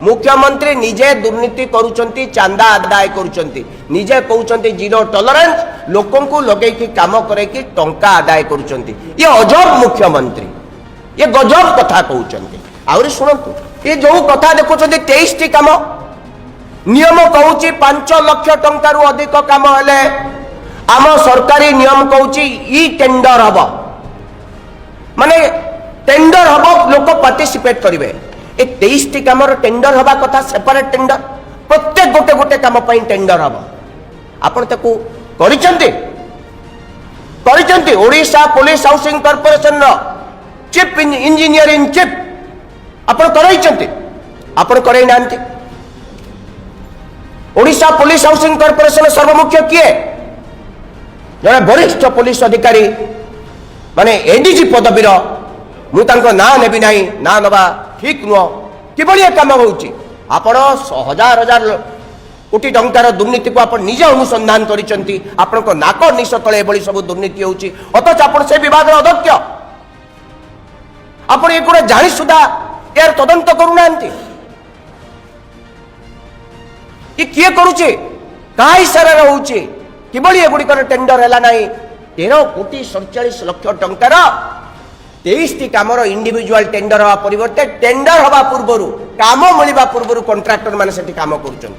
मुख्यमंत्री निजे दुर्नीति करुचंती चांदा आदाय करुचंती निजे कहउचंती जीरो टॉलरेंस लोकों को लगे कि काम करे कि टंका आदाय करुचंती ये अजब मुख्यमंत्री ये गजब कथा कहउचंती आउरी सुनंतु ये जो कथा देखुचंती 23 टी काम नियम कहउची 5 लाख टंका रु अधिक काम हेले आम सरकारी नियम कहउची ई टेंडर हबो माने टेंडर हबो लोक पार्टिसिपेट करिवे ए 23 टी काम टेंडर हवा कथा सेपरेट टेंडर प्रत्येक गोटे गोटे काम पई टेंडर हबो आपण ताकू करिचंती ओडिशा पुलिस हाउसिंग कॉर्पोरेशन रो चीफ इंजीनियर इन चीफ आपण करैचंती आपण करै नांती ओडिशा पुलिस हाउसिंग कॉर्पोरेशन सर्वमुख्य किए जने वरिष्ठ पुलिस अधिकारी माने एडीजी पदवीर मु तांको ना नेबी नाही ना नबा ठीक नुह किभଳି काम होउची आपण हजार हजार कोटी टंकार दुर्नीति को आपण निजे अनुसंधान करिसंती आपण को नाक निश तळे एभଳି सब दुर्नीति होउची अथच आपण से विभाग अध्यक्ष आपण एकुडे जानि सुधा यार तदंत करू नांती कि किए करूची काय सारा रहउची किभଳି एगुडिकर टेंडर हैला नाही 13 कोटी 47 लाख टंकार 23 टी कामर इंडिविजुअल टेंडर हवा परिवर्ते टेंडर हवा पूर्वरु काम मिलवा पूर्वरु कॉन्ट्रैक्टर माने सेठी काम करूचंती।